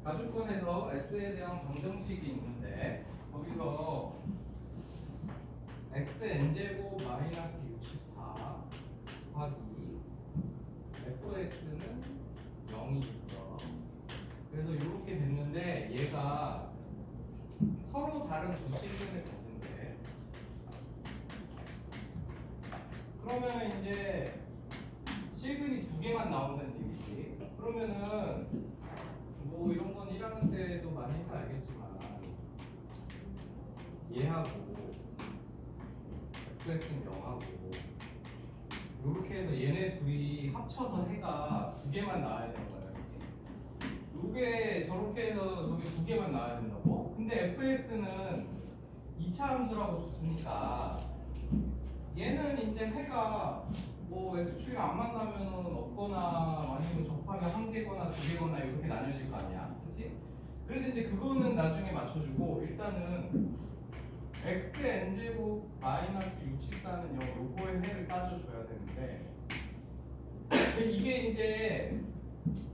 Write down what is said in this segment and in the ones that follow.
가주권에서 S에 대한 방정식이 있는데 거기서 xn제곱 마이너스 64 곱하기 fx는 0이 있어. 그래서 이렇게 됐는데 얘가 서로 다른 두 실근을 가진대. 그러면은 이제 실근이 두 개만 나온다는 얘기지. 그러면은 뭐 이런 건 1학년 때도 많이 해서 알겠지만 얘하고 fx는 0하고 이렇게 해서 얘네 둘이 합쳐서 해가 두 개만 나와야 되는 거야, 그렇지? 요게 저렇게 해서 저기 두 개만 나와야 된다고? 근데 fx는 2차 함수라고 줬으니까 얘는 이제 해가 뭐 x축이랑 안 만나면 없거나 아니면 접하면 한 개거나 두 개거나 이렇게 나뉘어질 거 아니야, 그렇지? 그래서 이제 그거는 나중에 맞춰주고 일단은 xn제곱 마이너스 64는 요거의 해를 따져줘야 되는데 이게 이제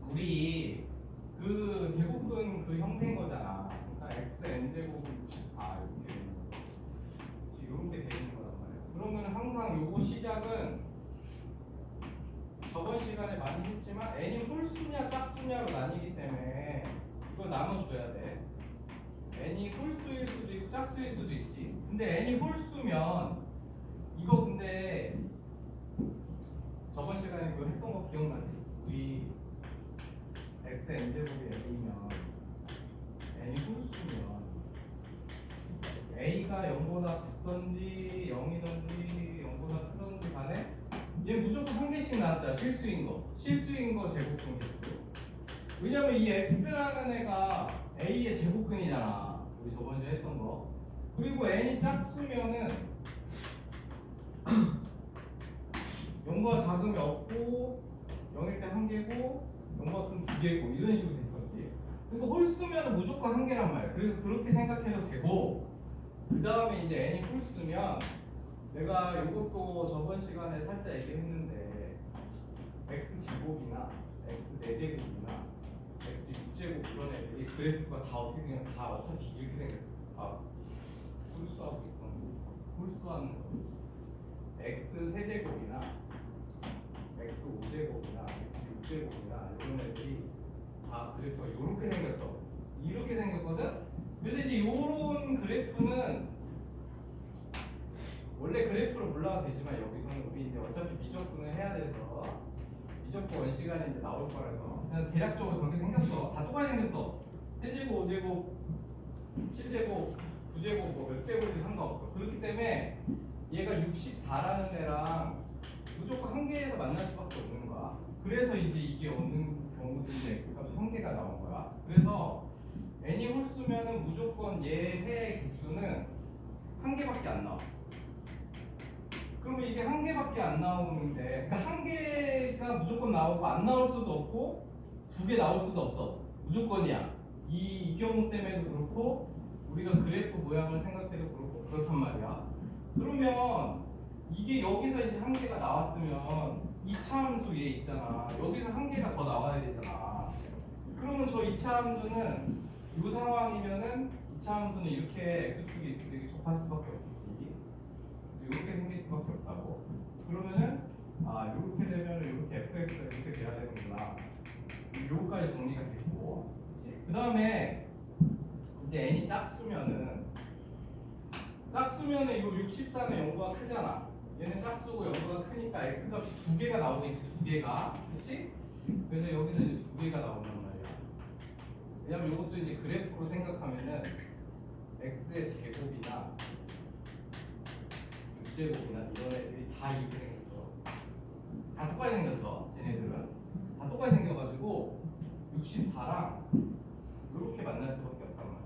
우리 그 제곱근 그 형태인 거잖아. 그러니까 xn제곱 64 이렇게 되는 거. 이렇게 되는 거란 말이야. 그러면 항상 요거 시작은 저번 시간에 많이 했지만 n이 홀수냐 짝수냐로 나뉘기 때문에 이거 나눠줘야 돼. n이 홀수일 수도 있고 짝수일 수도 있지. 근데 n이 홀수면 이거 근데 저번 시간에 그거 했던 거 기억나지? 우리 xn제곱이 n이면 n이 홀수면 a가 0보다 작던지 0이던지 0보다 크던지 간에 얘 무조건 한 개씩 나왔잖아. 실수인 거 제곱근 개수. 왜냐면 이 x라는 애가 a의 제곱근이잖아. 우리 저번 주에 했던 거. 그리고 n이 짝수면은 0보다 작으면 없고 0일 때 한 개고 0보다 크면 두 개고 이런 식으로 됐었지. 그러니까 홀수면 무조건 한 개란 말이야. 그래서 그렇게 생각해도 되고 그 다음에 이제 n이 홀수면 내가 이것도 저번 시간에 살짝 얘기했는데 x제곱이나 x4제곱이나 x6제곱 이런 애들이 그래프가 다 어떻게 생겼어? 다 어차피 이렇게 생겼어. 다 홀수하고 있었는데 홀수하는 거지. x3제곱이나 x5제곱이나 x6제곱이나 이런 애들이 다 그래프가 이렇게 생겼어. 이렇게 생겼거든? 그래서 이제 이런 그래프는 원래 그래프로 몰라도 되지만 여기서는 우리 이제 어차피 미적분을 해야 돼서 미적분 시간에 이제 나올 거라서 그냥 대략적으로 저렇게 생겼어. 다 똑같이 생겼어. 세제곱, 5제곱, 7제곱, 9제곱 뭐 몇 제곱이 상관없어. 그렇기 때문에 얘가 64라는 애랑 무조건 한 개에서 만날 수밖에 없는 거야. 그래서 이제 이게 없는 경우들이 x값이 한 개가 나온 거야. 그래서 n이 홀수면은 무조건 얘 해의 개수는 한 개밖에 안 나와. 그러면 이게 한 개밖에 안 나오는데 그러니까 한 개가 무조건 나오고 안 나올 수도 없고 두 개 나올 수도 없어. 무조건이야. 이 경우 때문에도 그렇고 우리가 그래프 모양을 생각해도 그렇고 그렇단 말이야. 그러면 이게 여기서 이제 한 개가 나왔으면 2차 함수 얘 있잖아. 여기서 한 개가 더 나와야 되잖아. 그러면 저 2차 함수는 이 상황이면은 2차 함수는 이렇게 x축이 있을 때 접할 수밖에 없겠지. 이렇게 생길 수밖에 없다고. 그러면은 이렇게 되면은 이렇게 fx가 이렇게 돼야 되는구나. 요거까지 정리가 됐고, 그렇지? 그 다음에 이제 n이 짝수면은 이거 64는 0보다 크잖아. 얘는 짝수고 0보다 크니까 x값이 두 개가 나오겠지. 두 개가, 그렇지? 그래서 여기서 이제 두 개가 나온단 말이야. 왜냐면 이것도 이제 그래프로 생각하면은 x의 제곱이나 6제곱이나 이런 애들이 다 이렇게 생겼어. 다 똑같이 생겼어. 쟤네들은 다 똑같이 생겨가지고 64랑 이렇게 만날 수밖에 없단 말이야.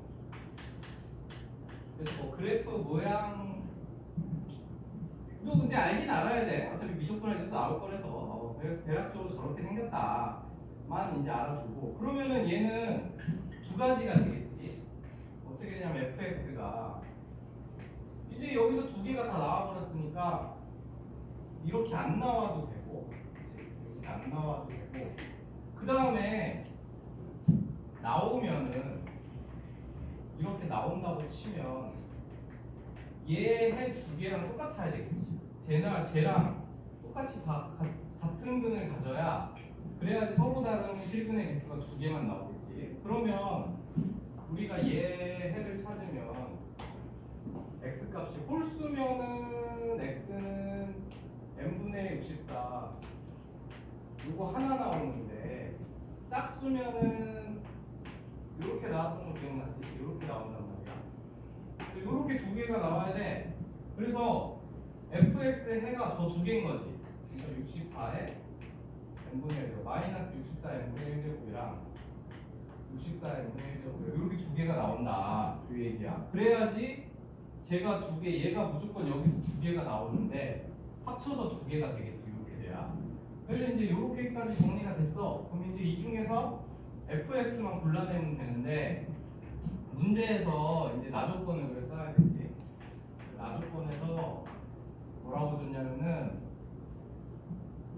그래서 뭐 그래프 모양 또 근데 알긴 알아야 돼. 어차피 미적분할 때도 나올 거라서 그래서 대략적으로 저렇게 생겼다만 이제 알아두고 그러면은 얘는 두 가지가 되겠지. 어떻게 되냐면 fx가 이제 여기서 두 개가 다 나와버렸으니까 이렇게 안 나와도 되고, 그치? 이렇게 안 나와도 되고, 그 다음에 나올 나오면은 이렇게 나온다고 치면 얘 해 두 개랑 똑같아야 되겠지. 쟤랑 똑같이 같은 근을 가져야 그래야지 서로 다른 실근의 개수가 두 개만 나오겠지. 그러면 우리가 얘 해를 찾으면 x 값이 홀수면은 x는 n분의 64 요거 하나 나오는데 짝수면은 이렇게 나왔던 거 기억나지? 이렇게 나온단 말이야. 이렇게 두 개가 나와야 돼. 그래서 fx의 해가 저 두 개인 거지. 그러니까 64에 n분의 1 마이너스 64 n분의 1제곱이랑 64 n분의 1제곱 이렇게 두 개가 나온다. 그 얘기야. 그래야지 제가 두 개, 얘가 무조건 여기서 두 개가 나오는데 합쳐서 두 개가 되겠지. 이렇게 돼야. 그래서 이제 이렇게까지 정리가 됐어. 그럼 이제 이 중에서 fx만 골라내면 되는데 문제에서 이제 나조건을 왜 써야 되지? 나조건에서 뭐라고 줬냐면은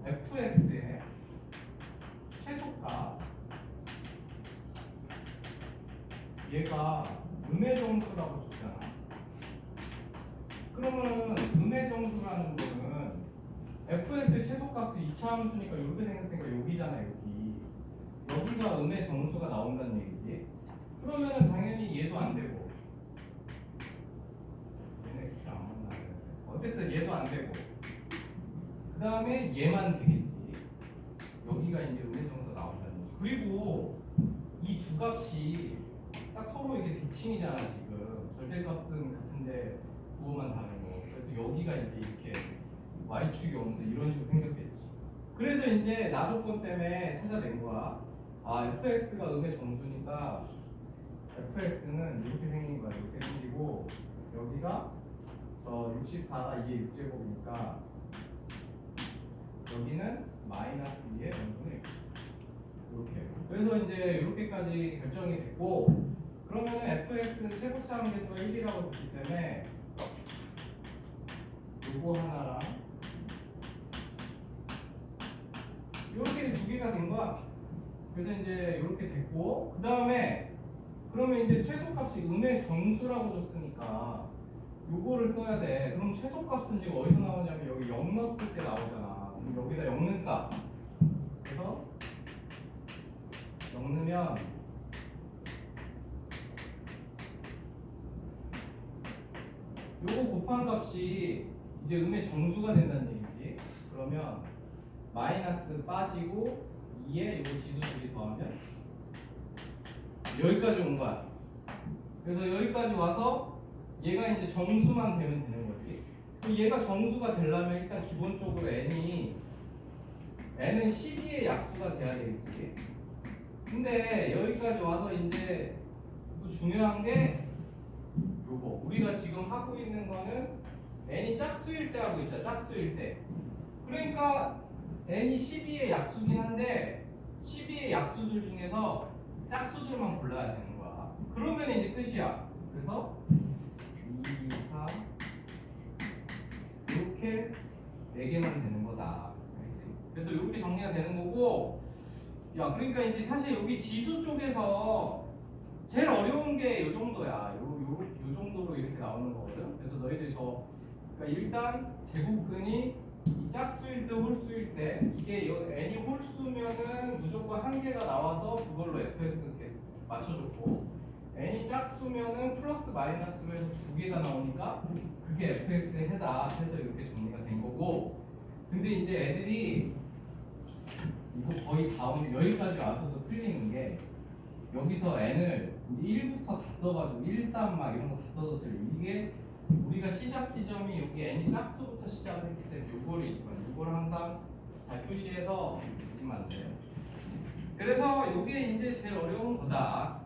fx의 최소값 얘가 음의 정수라고 줬잖아. 그러면은 음의 정수라는 거는 fx의 최소값이 2차 함수니까 이렇게 생겼으니까 여기잖아. 여기가 음의 정수가 나온다는 얘기지. 그러면은 당연히 얘도 안 되고 얘네 수를 안 만나야 돼. 어쨌든 얘도 안 되고 그 다음에 얘만 되겠지. 여기가 이제 음의 정수가 나온다는 얘기. 그리고 이 두 값이 딱 서로 이렇게 대칭이잖아. 지금 절대값은 같은데 부호만 다른 거. 그래서 여기가 이제 이렇게 y축이 오면서 이런 식으로 생겼겠지. 그래서 이제 나조건 때문에 찾아낸 거야. 아, fx가 음의 정수니까 fx는 이렇게 생긴 거야. 이렇게 생기고 여기가 저 64가 2의 6제곱이니까 여기는 마이너스 2의 n분의 6 이렇게. 그래서 이제 이렇게까지 결정이 됐고 그러면 fx는 최고차 함계수가 1이라고 줬기 때문에 요거 하나랑 이렇게 두 개가 된 거야. 그래서 이제 이렇게 됐고 그 다음에 그러면 이제 최소값이 음의 정수라고 줬으니까 요거를 써야 돼. 그럼 최소값은 지금 어디서 나오냐면 여기 0 넣었을 때 나오잖아. 그럼 여기다 0 넣을까? 그래서 0 넣으면 요거 곱한 값이 이제 음의 정수가 된다는 얘기지. 그러면 마이너스 빠지고 2에 이거 지수들이 더하면 여기까지 온 거야. 그래서 여기까지 와서 얘가 이제 정수만 되면 되는 거지. 그럼 얘가 정수가 되려면 일단 기본적으로 n은 12의 약수가 돼야 되겠지. 근데 여기까지 와서 이제 또 중요한 게 요거 우리가 지금 하고 있는 거는 n이 짝수일 때 하고 있잖아. 짝수일 때. 그러니까 n이 12의 약수긴 한데 12의 약수들 중에서 짝수들만 골라야 되는 거야. 그러면 이제 끝이야. 그래서 2, 4 이렇게 4개만 되는 거다. 알겠지? 그래서 이렇게 정리가 되는 거고 야 그러니까 이제 사실 여기 지수 쪽에서 제일 어려운 게 이 정도야. 요 정도로 이렇게 나오는 거거든. 그래서 너희들 그러니까 일단 제곱근이 이 짝수일 때 홀수일 때 이게 n이 홀수면은 무조건 한 개가 나와서 그걸로 fx 이렇게 맞춰줬고 n이 짝수면은 플러스 마이너스로 해서 두 개가 나오니까 그게 fx의 해다 해서 이렇게 정리가 된 거고 근데 이제 애들이 이거 거의 다음 여기까지 와서도 틀리는 게 여기서 n을 이제 1부터 다 써가지고 1, 3 막 이런 거 다 써서 이게 우리가 시작 지점이 여기 n이 짝수부터 시작을 했기 때문에 요거를 잊으면 요거를 항상 잘 표시해서 잊으면 안 돼요. 그래서 요게 이제 제일 어려운 거다.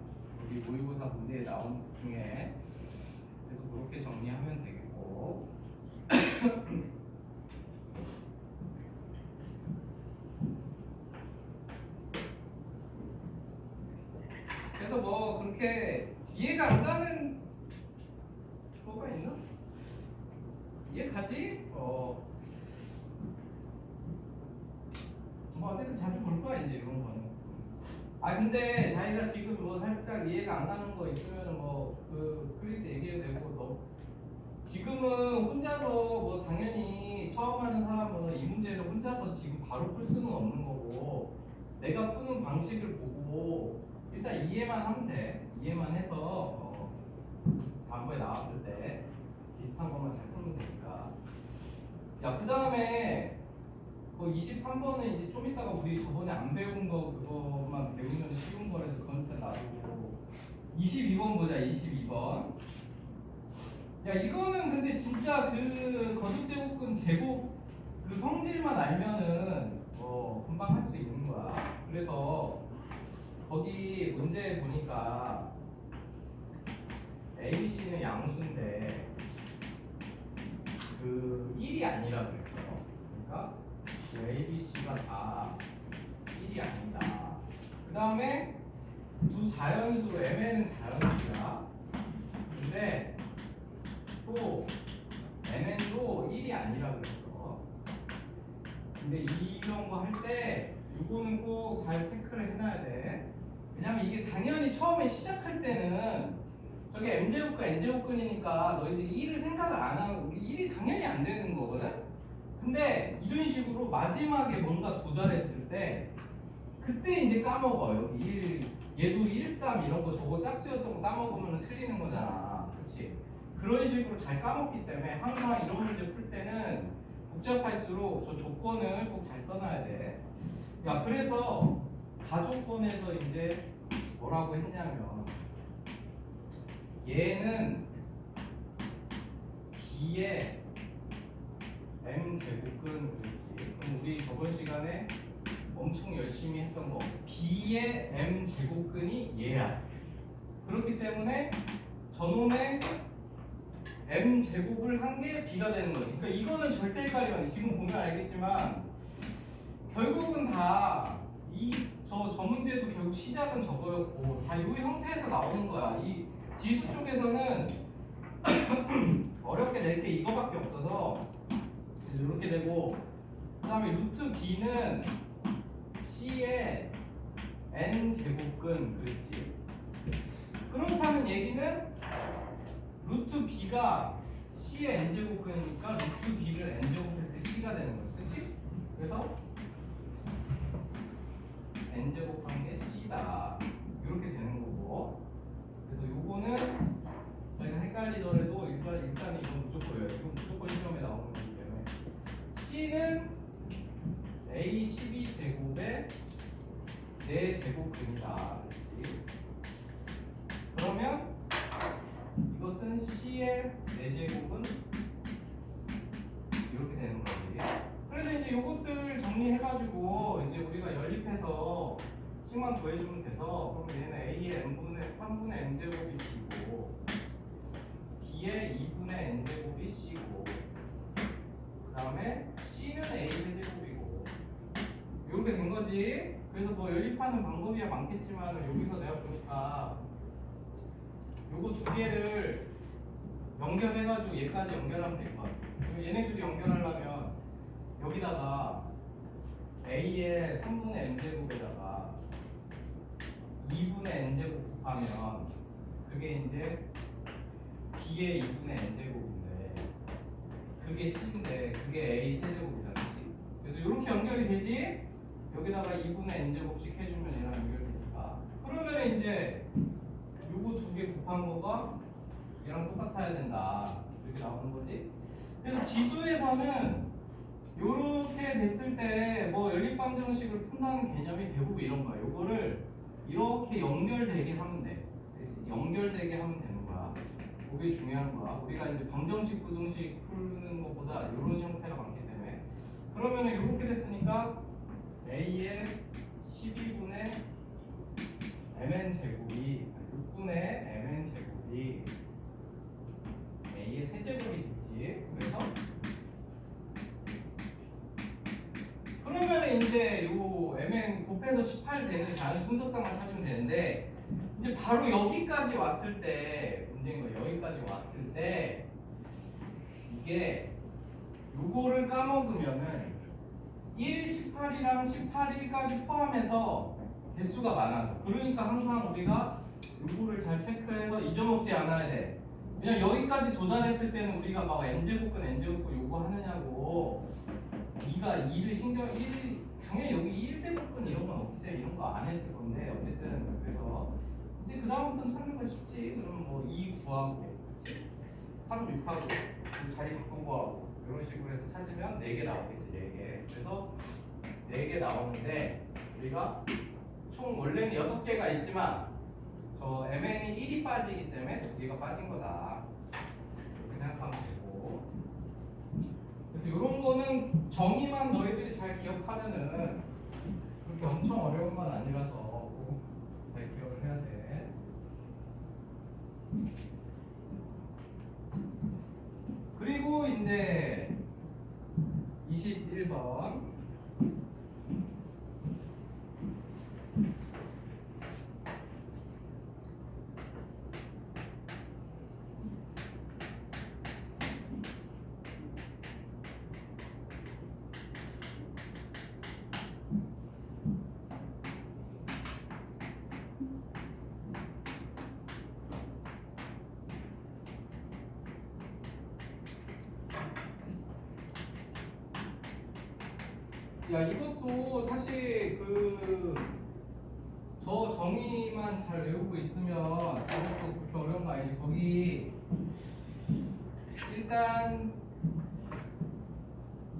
여기 모의고사 문제에 나온 것 중에 그래서 그렇게 정리하면 되겠고 그래서 뭐 그렇게 이해가 안 가는 뭐가 있나? 이해 가지? 뭐 어쨌든 자주 볼 거야 이제 이런 거는. 아 근데 자기가 지금 뭐 살짝 이해가 안 가는 거 있으면 뭐그 클릭 때 얘기해도 되고 너 지금은 혼자서 뭐 당연히 처음 하는 사람은 이 문제를 혼자서 지금 바로 풀 수는 없는 거고 내가 푸는 방식을 보고 일단 이해만 하면 돼. 이해만 해서 다음번에 나왔을 때 비슷한 것만 잘 풀면 되니까. 야, 그 다음에 그 23번은 이제 좀 이따가 우리 저번에 안 배운 거 그거만 배우면 쉬운 거라서 그건 일단 놔두고 22번 보자. 22번. 야, 이거는 근데 진짜 그 거듭제곱근 제곱 그 성질만 알면은 금방 할 수 있는 거야. 그래서 거기 문제 보니까 ABC는 양수인데 그 1이 아니라 그랬어요. 그러니까 그 ABC가 다 1이 아니다. 그 다음에 두 자연수 MN은 자연수야. 근데 또 MN도 1이 아니라 그랬어. 근데 이런 거 할 때 이거는 꼭 잘 체크를 해놔야 돼. 왜냐면 이게 당연히 처음에 시작할 때는 저게 M제곱근 N제곱근이니까 너희들이 1을 생각을 안 하고 1이 당연히 안 되는 거거든? 근데 이런 식으로 마지막에 뭔가 도달했을 때 그때 이제 까먹어. 여기 얘도 1, 3 이런 거 저거 짝수였던 거 까먹으면 틀리는 거잖아. 그치? 그런 식으로 잘 까먹기 때문에 항상 이런 문제 풀 때는 복잡할수록 저 조건을 꼭 잘 써놔야 돼. 야, 그래서 가조건에서 이제 뭐라고 했냐면 얘는 B의 M제곱근 그랬지. 그럼 우리 저번 시간에 엄청 열심히 했던 거 B의 M제곱근이 얘야. 그렇기 때문에 저놈의 M제곱을 한 게 B가 되는 거지. 그러니까 이거는 절대 헷갈리면 안 돼. 지금 보면 알겠지만 결국은 다 저 문제도 결국 시작은 저거였고 다 이 형태에서 나오는 거야. 이 지수 쪽에서는 어렵게 낼 게 이거밖에 없어서 이렇게 되고 그 다음에 루트 b는 c의 n제곱근 그랬지. 그렇다는 얘기는 루트 b가 c의 n제곱근이니까 루트 b를 n제곱했을 때 c가 되는 거지. 그치? 그래서 n제곱한 게 c다 이렇게 되는 거고, 그래서 요거는 저희가 헷갈리더라도 일단 이건 무조건이에요. 이건 무조건 시험에 나오는 거기 때문에 c는 a12제곱의 4제곱근이다 그렇지. 그러면 이것은 c의 4제곱은 이렇게 되는 거지. 그래서 이제 요것들 정리해가지고 이제 우리가 연립해서 식만 구해주면 돼서, 그럼 얘는 a의 n분의 3분의 n제곱이 b고 b의 2분의 n제곱이 c고 그 다음에 c는 a 세제곱이고 이렇게 된 거지. 그래서 뭐 연립하는 방법이야 많겠지만 여기서 내가 보니까 요거 두 개를 연결해가지고 얘까지 연결하면 될 것 같아. 그럼 얘네 둘이 연결하려면 여기다가 a의 3분의 n제곱에다가 2분의 n제곱 곱하면 그게 이제 b의 2분의 n제곱인데 그게 c인데 그게 a 세제곱이잖아. 그치? 그래서 이렇게 연결이 되지? 여기다가 2분의 n제곱씩 해주면 얘랑 연결되니까. 그러면 이제 요거 두 개 곱한 거가 얘랑 똑같아야 된다 이렇게 나오는 거지. 그래서 지수에서는 요렇게 됐을 때 뭐 연립방정식을 푼다는 개념이 대부분 이런 거야. 요거를 이렇게 연결되게 하면 돼. 그치? 연결되게 하면 되는 거야. 그게 중요한 거야. 우리가 이제 방정식 부등식 푸는 것보다 이런 형태가 많기 때문에. 그러면 이렇게 됐으니까 a의 12분의 mn 제곱이 6분의 mn 제곱이 a의 세제곱이 됐지. 그래서 그러면 이제 요 mn 곱해서 18 되는 자연 순서상만 찾으면 되는데, 이제 바로 여기까지 왔을 때 문제인 거예요. 여기까지 왔을 때 이게 요거를 까먹으면은 1, 18이랑 18일까지 포함해서 개수가 많아져. 그러니까 항상 우리가 요거를 잘 체크해서 잊어먹지 않아야 돼. 그냥 여기까지 도달했을 때는 우리가 막 n제곱근 n제곱근 요거 하느냐고 네가 2를 신경 1 당연히 여기 1제곱근 이런 건 없기 때문에 이런 거 안 했을 건데 어쨌든 그래서 이제 그 다음부터는 찾는 거 쉽지. 그러면 뭐 2 구하고 그치? 3 6하고 자리 바꾸고 하고 이런 식으로 해서 찾으면 4개 나오겠지. 4개. 그래서 4개 나오는데 우리가 총 원래는 6개가 있지만 저 MN이 1이 빠지기 때문에 2개가 빠진 거다. 이렇게 생각하면 되고. 그래서 이런 거는 정의만 너희들이 잘 기억하면은 그렇게 엄청 어려운 건 아니라서 꼭 잘 기억을 해야 돼. 그리고 이제 21번. 야, 이것도 사실 저 정의만 잘 외우고 있으면 저것도 그렇게 어려운 거 아니지. 거기 일단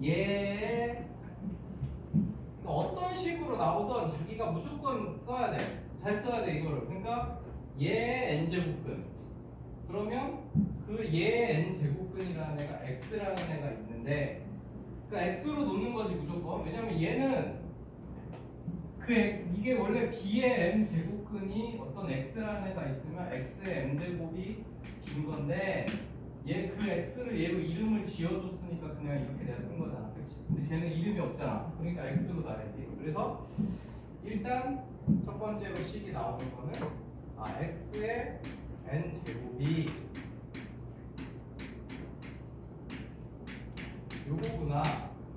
얘 어떤 식으로 나오던 자기가 무조건 써야 돼. 잘 써야 돼 이거를. 그러니까 얘 n제곱근. 그러면 그 얘 n제곱근이라는 애가 x라는 애가 있는데 그러니까 x로 놓는 거지 무조건. 왜냐면 얘는 이게 원래 b의 m 제곱근이 어떤 x라는 애가 있으면 x의 m 제곱이 빈 건데 얘 그 x를 얘로 이름을 지어줬으니까 그냥 이렇게 내가 쓴 거잖아, 그렇지? 근데 쟤는 이름이 없잖아. 그러니까 x로 놔야지. 그래서 일단 첫 번째로 식이 나오는 거는 x의 n 제곱이 요거구나.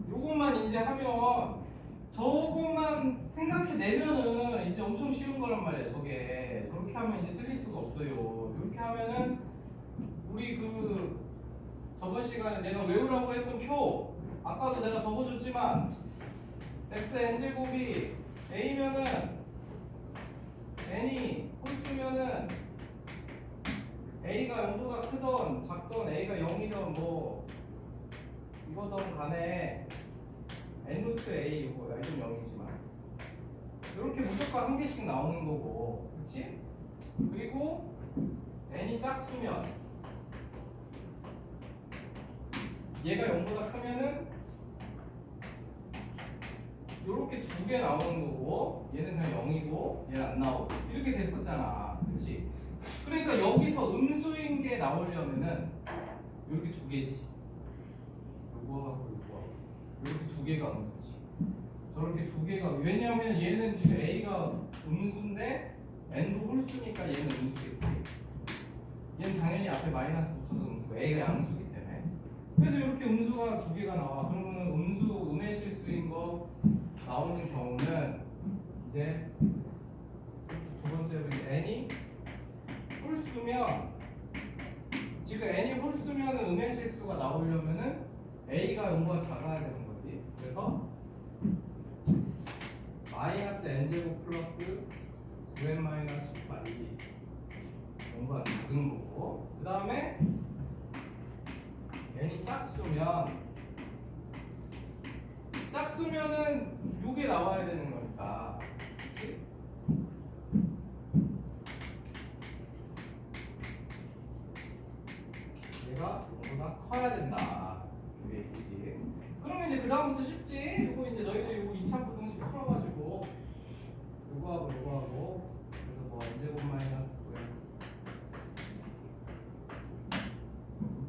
요것만 이제 하면 저것만 생각해내면은 이제 엄청 쉬운 거란 말이야. 저렇게 하면 이제 틀릴 수가 없어요. 이렇게 하면은 우리 저번 시간에 내가 외우라고 했던 표 아까도 내가 적어줬지만 x n제곱이 a면은 n이 홀수면은 a가 0보다 크던 작던 a가 0이던 뭐 이거던 간에 n 루트 a 이거 이건 0이지만 이렇게 무조건 한 개씩 나오는 거고, 그렇지? 그리고 n이 짝수면 얘가 0보다 크면은 이렇게 두 개 나오는 거고 얘는 그냥 0이고 얘는 안 나오고 이렇게 됐었잖아, 그렇지? 그러니까 여기서 음수인 게 나오려면은 이렇게 두 개지. 요거하고 요거하고 이렇게 두 개가 음수지. 저렇게 두 개가, 왜냐면 얘는 지금 a가 음수인데 n도 홀수니까 얘는 음수겠지. 얘는 당연히 앞에 마이너스 붙어서 음수고 a가 양수기 때문에. 그래서 이렇게 음수가 두 개가 나와. 그러면 음의 실수인 거 나오는 경우는 이제 두 번째로 n이 홀수면, 지금 n이 홀수면 음의 실수가 나오려면은 a가 0보다 작아야 되는 거지. 그래서 마이너스 n제곱 플러스 9n 마이너스 18이 0보다 작은 거고, 그 다음에 n이 짝수면은 요게 나와야 되는 거니까, 그치? 얘가 0보다 커야 된다. 그 얘기지. 그러면 이제 그 다음부터 쉽지? 요거 이제 너희들 요거 2차 부등식 풀어가지고 요거하고 그래서 뭐 n제곱 마이너스 9n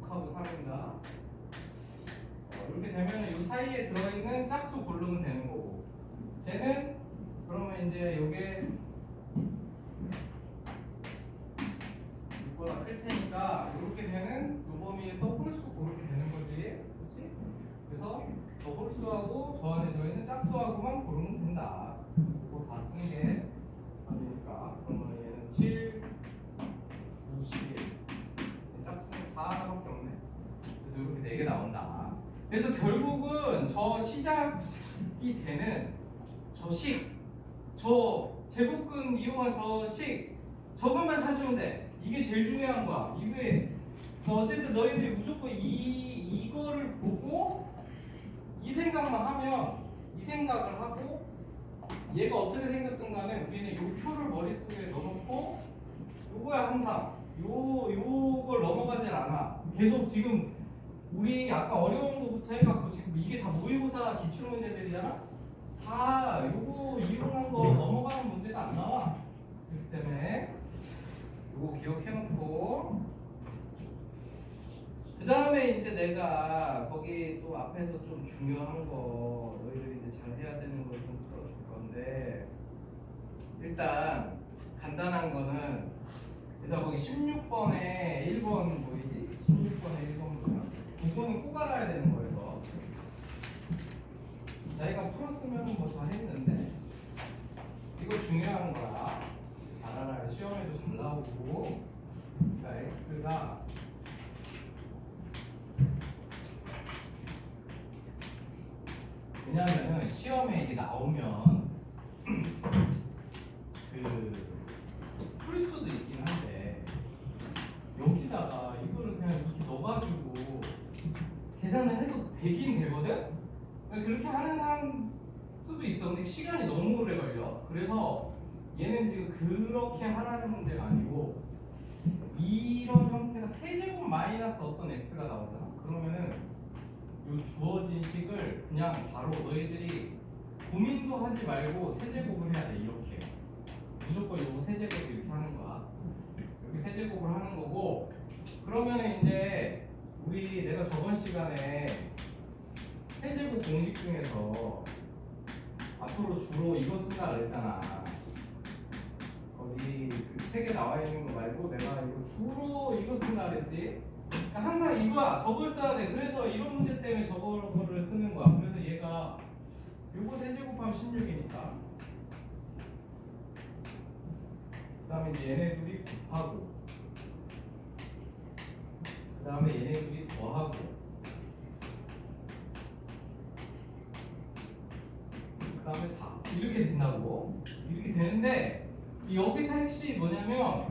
6하고 3인가 이렇게 되면 요 사이에 들어있는 짝수 고르면 되는 거고, 쟤는 그러면 이제 요게 6보다 클 테니까 이렇게 되는 요 범위에서 홀수 고르면 되는 거지, 그렇지? 그래서 저 홀수하고 저 안에 들어있는 짝수하고만 고르면 된다. 이거 다 쓴 게 그래서 결국은 저 시작이 되는 저 제곱근 이용한 저것만 찾으면 돼. 이게 제일 중요한 거야. 이게 어쨌든 너희들이 무조건 이거를 보고 이 생각만 하면 이 생각을 하고 얘가 어떻게 생겼든 간에 우리는 이 표를 머릿속에 넣어놓고 요거야 항상 요걸 넘어가질 않아. 계속 지금 우리 아까 어려운 거부터 해갖고 지금 이게 다 모의고사 기출 문제들이잖아. 다 요거 이용한 거 넘어가는 문제가 안 나와. 그렇기 때문에 요거 기억해놓고 그 다음에 이제 내가 거기 또 앞에서 좀 중요한 거 너희들이 이제 잘 해야 되는 걸 좀 풀어줄 건데 일단 간단한 거는 일단 거기 16번에 1번 보이지? 16번에 1번 보면 그거는 꼭 알아야 되는 거여서 자기가 풀었으면 뭐 잘했는데 이거 중요한 거야. 잘 알아야 시험에도 잘 나오고. 그러니까 x가 왜냐면은 시험에 이게 나오면 풀 수도 있긴 한데 여기다가 이거를 그냥 이렇게 넣어가지고 계산을 해도 되긴 되거든? 그러니까 그렇게 하는 사람 수도 있어. 근데 시간이 너무 오래 걸려. 그래서 얘는 지금 그렇게 하라는 문제가 아니고 이런 형태가 세제곱 마이너스 어떤 x가 나오잖아. 그러면은 이 주어진 식을 그냥 바로 너희들이 고민도 하지 말고 세제곱을 해야 돼. 이렇게 무조건 요거 세제곱 이렇게 하는 거야. 이렇게 세제곱을 하는 거고 그러면은 이제 내가 저번 시간에 세제곱 공식 중에서 앞으로 주로 이거 쓴다 그랬잖아. 거기 그 책에 나와 있는 거 말고 내가 이거 주로 이거 쓴다 그랬지. 그러니까 항상 이거야. 저걸 써야 돼. 그래서 이런 문제 때문에 저거를 쓰는 거야. 그래서 얘가 요거 세제곱하면 16이니까 그 다음에 이제 얘네 둘이 곱하고 그 다음에 얘네 둘이 더하고 그 다음에 4 이렇게 된다고. 이렇게 되는데 여기서 핵심이 뭐냐면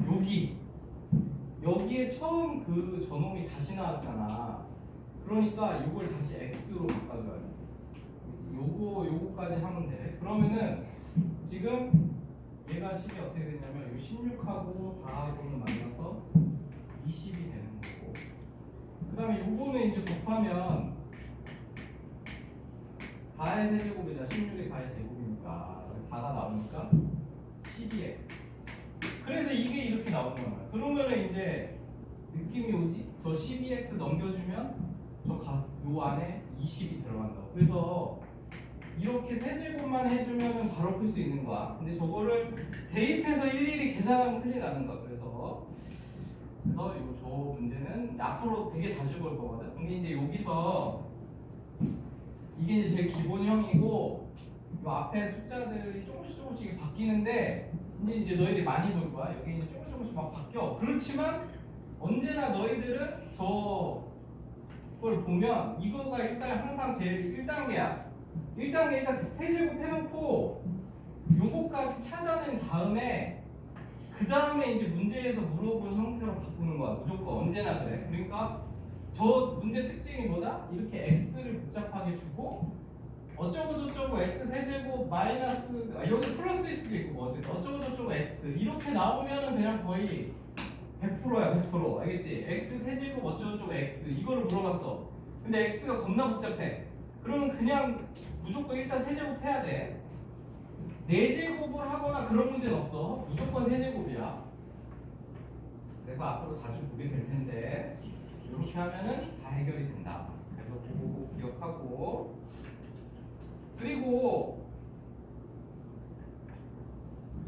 여기에 처음 그 저놈이 다시 나왔잖아. 그러니까 이걸 다시 x로 바꿔줘야 돼. 요거까지 하면 돼. 그러면은 지금 얘가 식이 어떻게 되냐면 요 16하고 4하고는 만나서 20이 되는 거고 그 다음에 요거는 이제 곱하면 4의 세제곱이자 16의 4의 제곱이니까 4가 나오니까 12x. 그래서 이게 이렇게 나오는 거야. 그러면은 이제 느낌이 오지? 저 12x 넘겨주면 요 안에 20이 들어간다고. 그래서 이렇게 세제곱만 해주면 바로 풀 수 있는 거야. 근데 저거를 대입해서 일일이 계산하면 큰일 나는 거야. 그래서 저 문제는 앞으로 되게 자주 볼 거거든. 근데 이제 여기서 이게 이제 제일 기본형이고 요 앞에 숫자들이 조금씩 바뀌는데 근데 이제 너희들이 많이 볼 거야. 여기 이제 조금씩 막 바뀌어. 그렇지만 언제나 너희들은 저걸 보면 이거가 일단 항상 제일 1단계야. 1단계 일단 세제곱 해놓고 요거까지 찾아낸 다음에 그 다음에 이제 문제에서 물어본 형태로 바꾸는 거야. 무조건 언제나 그래. 그러니까 저 문제 특징이 뭐다? 이렇게 x를 복잡하게 주고 어쩌고 저쩌고 x 세제곱 마이너스 여기 플러스일 수도 있고 뭐 어쩌고 저쩌고 x 이렇게 나오면은 그냥 거의 100%야 100%. 알겠지? x 세제곱 어쩌고 저쩌고 x 이거를 물어봤어. 근데 x가 겁나 복잡해. 그러면 그냥 무조건 일단 세제곱 해야 돼. 4제곱을 하거나 그런 문제는 없어. 무조건 세제곱이야. 그래서 앞으로 자주 보게 될 텐데 이렇게 하면은 다 해결이 된다. 그래서 그거 꼭 기억하고 그리고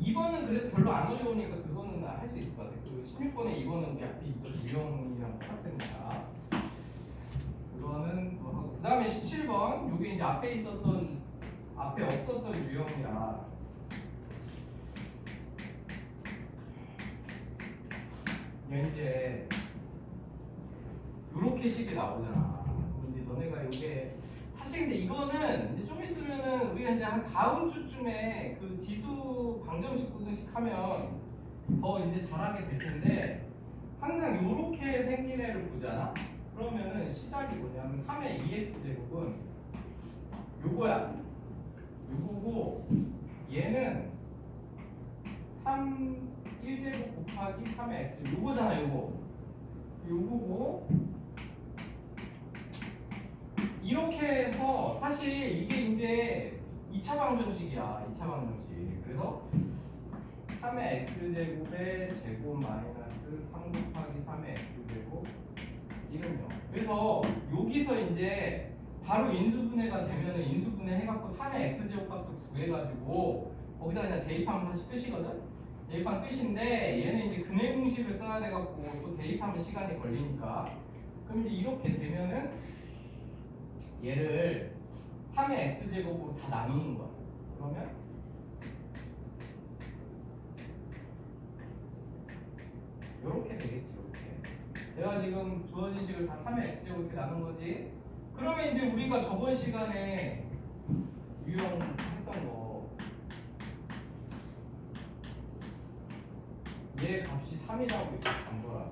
2번은 그래서 별로 안 어려우니까 그거는 할 수 있을 것 같아. 그 16번에 2번은 우리 앞에 있던 유형이랑 똑같은 거야. 그거는 뭐 하고 그 다음에 17번 요게 이제 앞에 없었던 유형이라 이제 요렇게 식이 나오잖아. 그럼 이제 너네가 요게 이거는 이제 좀 있으면은 우리가 이제 한 다음 주쯤에 그 지수 방정식 부등식 하면 더 이제 잘하게 될 텐데 항상 요렇게 생긴 애를 보잖아. 그러면은 시작이 뭐냐면 3의 2x 제곱은 요거야. 요거고 얘는 3 1제곱 곱하기 3의 x 요거잖아. 요거고 이렇게 해서 사실 이게 이제 2차 방정식이야. 2차 방정식. 그래서 3의 x제곱의 제곱 마이너스 3 곱하기 3의 x제곱 이름요. 그래서 여기서 이제 바로 인수분해가 되면은 인수분해 해갖고 3의 x제곱 값을 구해가지고 거기다 그냥 대입하면 사실 끝이거든. 대입하면 끝인데 얘는 이제 근해 공식을 써야 돼갖고 또 대입하면 시간이 걸리니까 그럼 이제 이렇게 되면은 얘를 3의 x제곱으로 다 나누는 거야. 그러면 이렇게 되겠지. 이렇게 내가 지금 주어진 식을 다 3의 x제곱 이렇게 나눈 거지. 그러면 이제 우리가 저번 시간에 유형했던 거 얘 값이 3이라고 준 거라.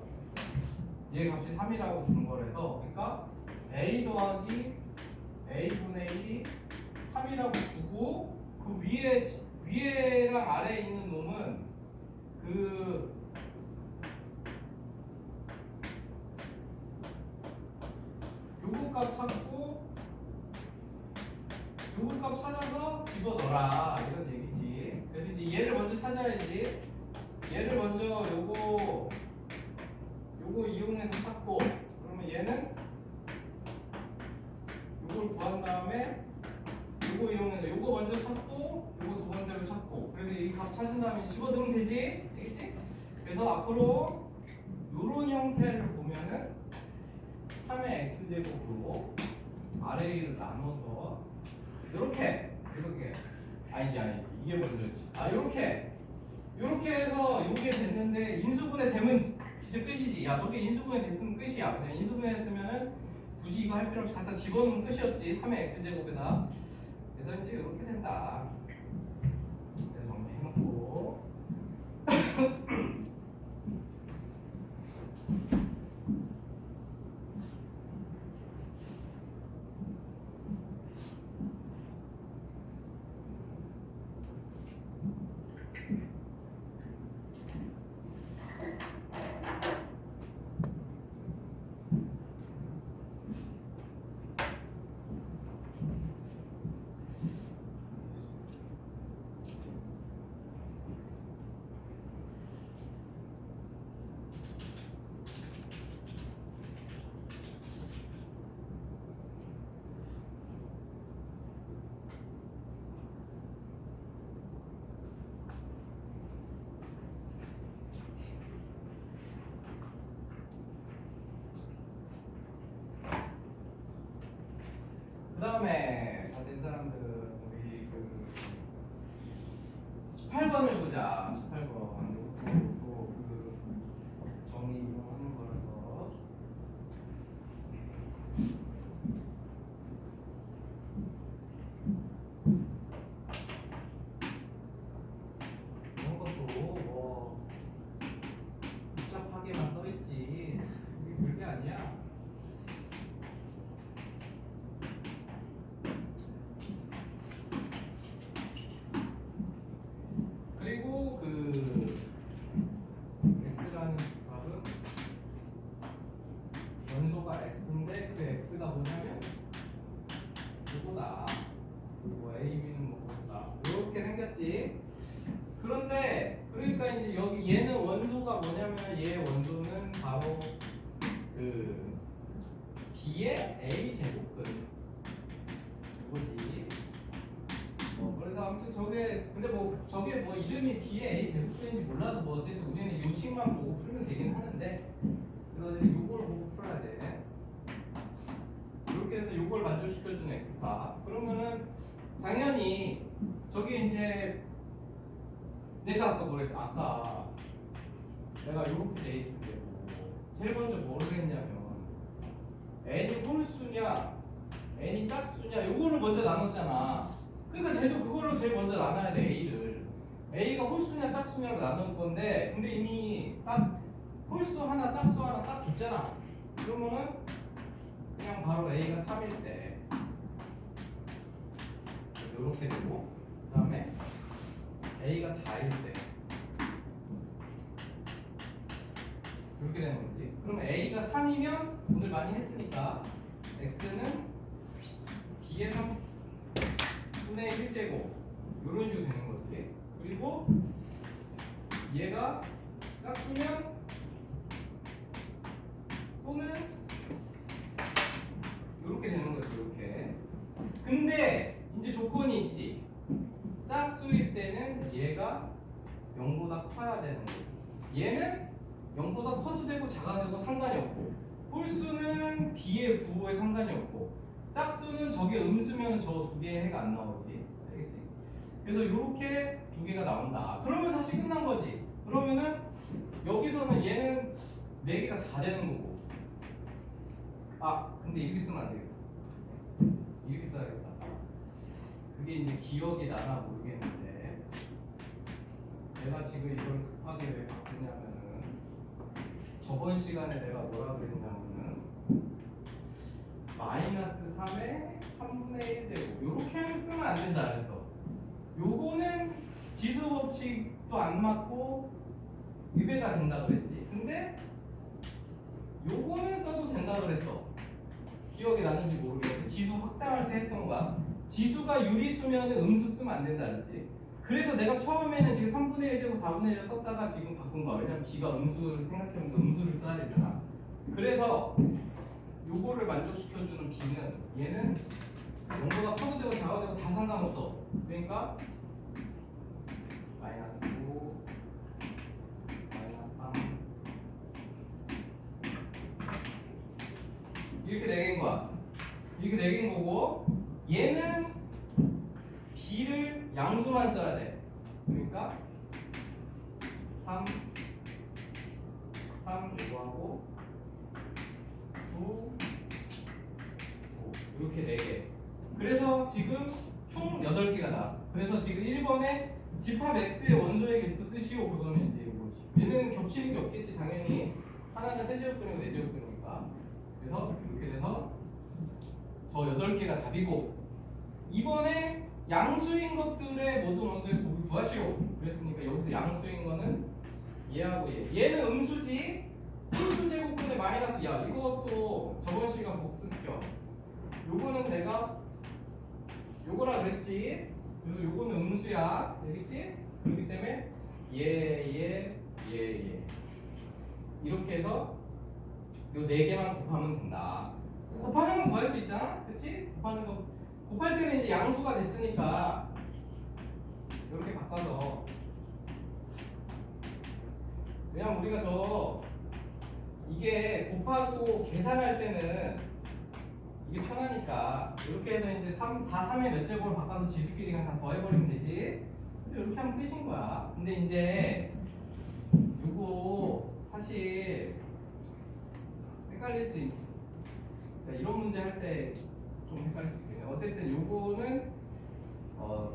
얘 값이 3이라고 준 거라서 그러니까 a 더하기 a분의 1이 3이라고 주고 그 위에랑 아래에 있는 놈은 그 요거 값 찾고 요거 값 찾아서 집어넣어라 이런 얘기지. 그래서 이제 얘를 먼저 찾아야지. 얘를 먼저 요거 이용해서 찾고 그러면 얘는 요걸 구한 다음에 요거 이용해서 요거 먼저 찾고 요거 두 번째로 찾고 그래서 이 값 찾은 다음에 집어넣으면 되지. 되겠지? 그래서 앞으로 요런 형태를 보면은 3의 x제곱으로 RA를 나눠서 이렇게 아니지 이게 먼저지. 요렇게 해서 요게 됐는데 인수분해 되면 진짜 끝이지. 야 저게 인수분해 됐으면 끝이야. 그냥 인수분해 했으면은 굳이 이거 할 필요 없이 갖다 집어넣으면 끝이었지. 3의 x제곱에다. 그래서 이제 이렇게 된다. 그래서 정리해놓고 그 다음에 다 된 사람들은 우리 그 18번을 보자. 18번 이것도 그 정의 이용하는 거라서 이런 것도 뭐 복잡하게만 써있지 이게 별게 아니야. 그리고 그 x라는 값은 원소가 x인데 그 x가 뭐냐면 이거다. 그리고 a, b는 뭐다. 이렇게 생겼지. 그런데 그러니까 이제 여기 얘는 원소가 뭐냐면 얘 원소는 바로 그 b의 a 제곱근 이거지. 그래서 아무튼 저게 뭐 이름이 B의 A 제곱인지 몰라도 뭐 어쨌든 우리는 요식만 보고 풀면 되긴 하는데 그래서 이제 요걸 보고 풀어야 돼. 이렇게 해서 요걸 만족시켜주는 X값. 그러면은 당연히 저게 이제 내가 아까 뭐랬지? 아까 내가 요렇게 돼 있을 때고 제일 먼저 뭐를 했냐면 N이 홀수냐 n이 짝수냐 요거를 먼저 나눴잖아. 그러니까 쟤도 그거를 제일 먼저 나눠야 돼. a를 a가 홀수냐 짝수냐로 나눌 건데 근데 이미 딱 홀수 하나 짝수 하나 딱 줬잖아. 그러면은 그냥 바로 a가 3일 때 요렇게 되고 그 다음에 a가 4일 때 이렇게 되는 거지. 그러면 a가 3이면 오늘 많이 했으니까 x는 b의 3분의 1제곱 이런 식으로 되는 거지. 그리고 얘가 짝수면 또는 이렇게 되는 거지. 이렇게. 근데 이제 조건이 있지. 짝수일 때는 얘가 0보다 커야 되는 거지. 얘는 0보다 커도 되고 작아도 되고 상관이 없고 홀수는 b의 부호에 상관이 없고 짝수는 저게 음수면 저 두 개의 해가 안 나오지. 알겠지? 그래서 이렇게 두 개가 나온다. 그러면 사실 끝난 거지. 그러면은 여기서는 얘는 네 개가 다 되는 거고. 아 근데 이렇게 쓰면 안 되겠다. 이렇게 써야겠다. 그게 이제 기억이 나나 모르겠는데 내가 지금 이걸 급하게 왜 바꾸냐면은 저번 시간에 내가 뭐라 그랬냐면은 마이너스 3의 3분의 1제곱 요렇게 쓰면 안 된다 그랬어. 요거는 지수 법칙도 안 맞고 위배가 된다 그랬지. 근데 요거는 써도 된다 그랬어. 기억이 나는지 모르겠는데 지수 확장할 때 했던 거야. 지수가 유리수면 음수 쓰면 안 된다 그랬지. 그래서 내가 처음에는 지금 3분의 1제곱 4분의 1을 썼다가 지금 바꾼 거야. 왜냐면 b가 음수를 생각해보면 음수를 써야 되잖아. 그래서 요거를 만족시켜주는 b는 얘는 0보다 커도 되고 작아도 되고 다 상관없어. 그러니까 마이너스 9 마이너스 3 이렇게 4개인 거야. 이렇게 4개인 거고 얘는 b를 양수만 써야 돼. 그러니까 3 요거하고 9 이렇게 4개. 그래서 지금 총 8개가 나왔어. 그래서 지금 1번에 집합 x의 원소의 개수 쓰시오. 그거는 이제 이거지. 얘는 겹치는 게 없겠지. 당연히 하나는 세제곱근이고 4제곱근이니까. 그래서 이렇게 돼서 저 8개가 답이고 2번에 양수인 것들의 모든 원소의 곱을 구하시오. 그랬으니까 여기서 양수인 거는 얘하고 얘는 음수지. 홀수 제곱분의 마이너스 야 이것도 저번 시간 복습격. 요거는 내가 요거라 그랬지. 그래서 요거는 음수야. 알겠지? 그렇기 때문에 얘 이렇게 해서 요 4개만 곱하면 된다. 곱하는 건 구할 수 있잖아. 그치? 곱하는 거 곱할 때는 이제 양수가 됐으니까 이렇게 바꿔서 왜냐면 우리가 이게 곱하고 계산할 때는 이게 편하니까 이렇게 해서 이제 다 3의 몇 제곱으로 바꿔서 지수끼리 그냥 다 더해버리면 되지. 그래서 이렇게 하면 끝인 거야. 근데 이제 요거 사실 헷갈릴 수 그러니까 이런 문제 할 때 좀 헷갈릴 수 있겠네. 어쨌든 요거는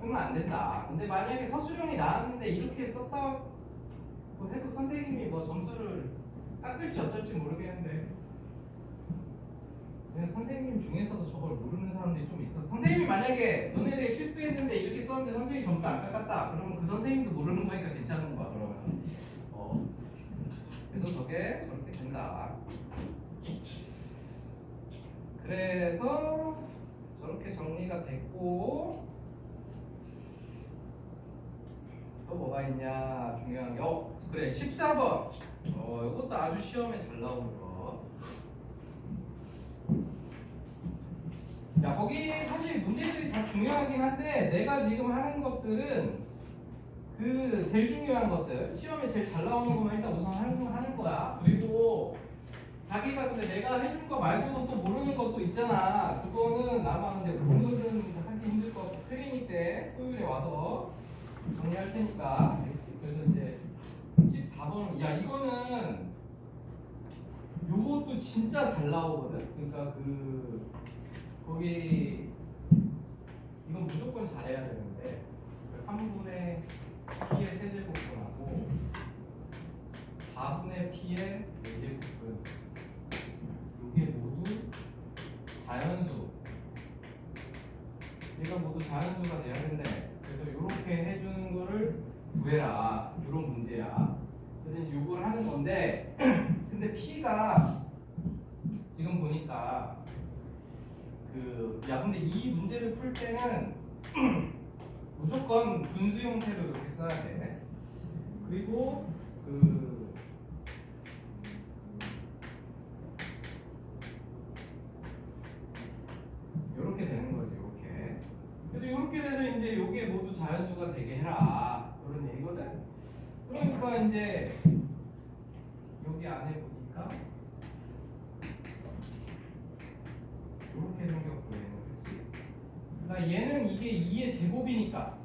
쓰면 안 된다. 근데 만약에 서술형이 나왔는데 이렇게 썼다고 해도 선생님이 뭐 점수를 깎을지 어떨지 모르겠는데 그냥 선생님 중에서도 저걸 모르는 사람들이 좀 있어서 선생님이 만약에 너네들이 실수했는데 이렇게 썼는데 선생님이 점수 안 깎았다 그러면 그 선생님도 모르는 거니까 괜찮은 거야. 그러면 그래서 저게 저렇게 된다. 그래서 저렇게 정리가 됐고 또 뭐가 있냐 중요한 게 그래 14번 이것도 아주 시험에 잘 나오는 거. 야 거기 사실 문제들이 다 중요하긴 한데 내가 지금 하는 것들은 그 제일 중요한 것들 시험에 제일 잘 나오는 것만 일단 우선 하는 거야. 그리고 자기가 근데 내가 해준 거 말고도 또 모르는 것도 있잖아. 그거는 아마 근데 오늘은 하기 힘들 것 같고 트레이닝 때 토요일에 와서 정리할 테니까. 그래서 이제 14번 야 이거는 요것도 진짜 잘 나오거든. 그러니까 거기 이건 무조건 잘해야 되는데 3분의 p의 세제곱분하고 4분의 p의 4제곱분 이게 모두 자연수. 얘가 모두 자연수가 돼야 된대. 그래서 이렇게 해주는 거를 구해라. 이런 문제야. 그래서 이제 요걸 하는 건데 근데 p가 지금 보니까 근데 이 문제를 풀 때는 무조건 분수 형태로 이렇게 써야 돼. 그리고 이렇게 되는 거지, 이렇게. 그래서 이렇게 돼서 이제 요게 모두 자연수가 되게 해라. 그런 얘기거든. 그러니까 이제 여기 안에 보니까 이렇게 생겼고 얘는 그치? 그러니까 얘는 이게 2의 제곱이니까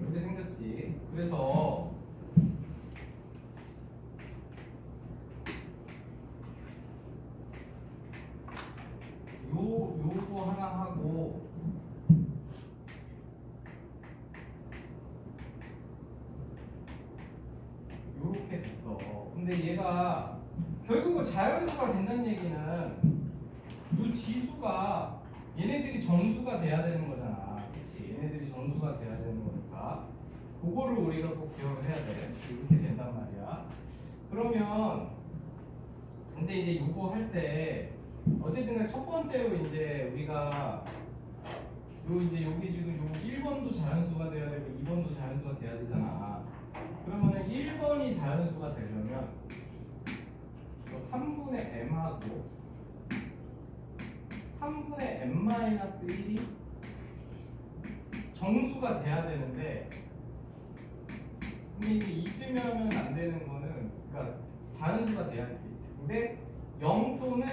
이렇게 생겼지. 그래서 요거 하나 하고 요렇게 됐어. 근데 얘가 결국은 자연수가 된다는 얘기는 요 지수가 얘네들이 정수가 돼야 되는 거잖아. 그치? 얘네들이 정수가 돼야 되는 거니까 그거를 우리가 꼭 기억을 해야 돼. 이렇게 된단 말이야. 그러면 근데 이제 요거 할 때 어쨌든 첫 번째로 이제 우리가 이제 여기 지금 요 1번도 자연수가 돼야 되고 2번도 자연수가 돼야 되잖아. 그러면은 1번이 자연수가 되려면 3분의 m하고 3분의 m-1이 정수가 돼야 되는데 근데 이제 이쯤이면 안 되는 거는 그러니까 자연수가 돼야지. 근데 0 또는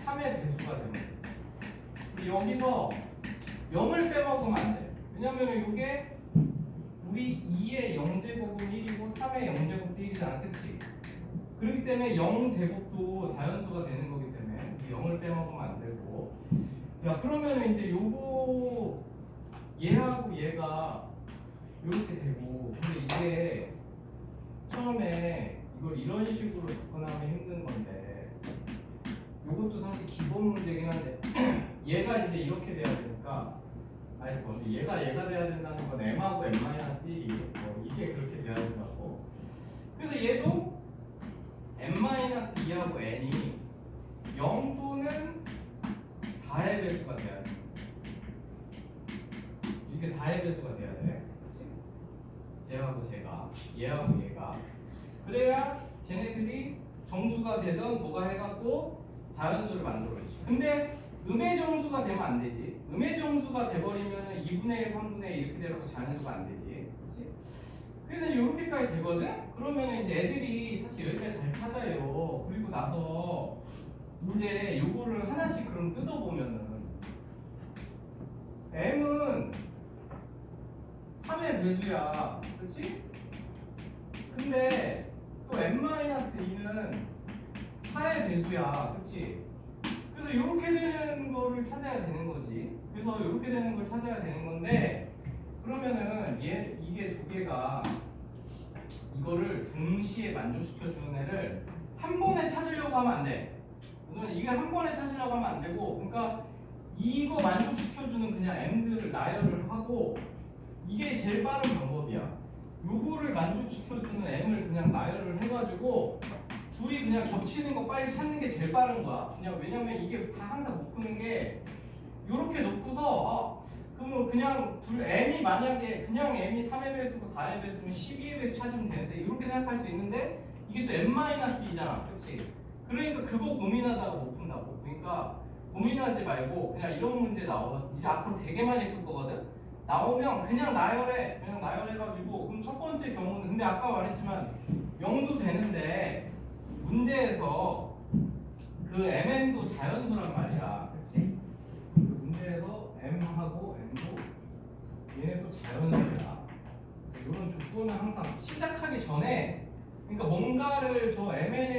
3의 배수가 되면 됐어. 근데 여기서 0을 빼먹으면 안 돼. 왜냐면 이게 우리 2의 0제곱은 1이고 3의 0제곱도 1이잖아. 그치? 그렇기 때문에 0제곱도 자연수가 되는 거기 때문에 0을 빼먹으면 안 되고. 야, 그러면 이제 요거 얘하고 얘가 이렇게 되고 근데 이게 처음에 이걸 이런 식으로 접근하면 힘든 건데 요것도 사실 기본 문제긴 한데 얘가 이제 이렇게 돼야 되니까 알겠어. 근데 얘가 돼야 된다는 건 m하고 m-1이 이게 그렇게 돼야 된다고. 그래서 얘도 m-2하고 n이 0 또는 4의 배수가 돼야 돼. 이게 4의 배수가 돼야 돼. 그치? 쟤하고 쟤가, 얘하고 얘가. 그래야 쟤네들이 정수가 되던 뭐가 해갖고 자연수를 만들어주지. 근데 음의 정수가 되면 안 되지. 음의 정수가 돼버리면 2분의 1, 3분의 1 이렇게 되라고 자연수가 안 되지. 그치? 그래서 이렇게까지 되거든? 그러면 이제 애들이 사실 여기까지 잘 찾아요. 그리고 나서 이제 요거를 하나씩 그럼 뜯어보면은 m은 3의 배수야. 그치? 근데 또 m-2는 4의 배수야. 그치? 그래서 이렇게 되는 거를 찾아야 되는 거지. 그래서 이렇게 되는 걸 찾아야 되는 건데 그러면은 이게 두 개가 이거를 동시에 만족시켜주는 애를 한 번에 찾으려고 하면 안 돼. 그러면 이게 한 번에 찾으려고 하면 안 되고 그러니까 이거 만족시켜주는 그냥 m들을 나열을 하고 이게 제일 빠른 방법이야. 요거를 만족시켜주는 m을 그냥 나열을 해가지고 둘이 그냥 겹치는 거 빨리 찾는 게 제일 빠른 거야. 그냥 왜냐면 이게 다 항상 못 푸는 게 요렇게 놓고서 그러면 그냥 m이 만약에 그냥 m이 3의 배수고 4의 배수면 12의 배수 찾으면 되는데 이렇게 생각할 수 있는데 이게 또 m-2잖아. 그치? 그러니까 그거 고민하다가 못 푼다고. 그러니까 고민하지 말고 그냥 이런 문제 나와서 이제 앞으로 되게 많이 풀 거거든? 나오면 그냥 나열해. 그냥 나열해가지고 그럼 첫 번째 경우는 근데 아까 말했지만 0도 되는데 문제에서 그 mn도 자연수란 말이야. 그치? 그 문제에서 m하고 n도 얘네 또 자연수야. 이런 조건은 항상 시작하기 전에 그러니까 뭔가를 저 mn의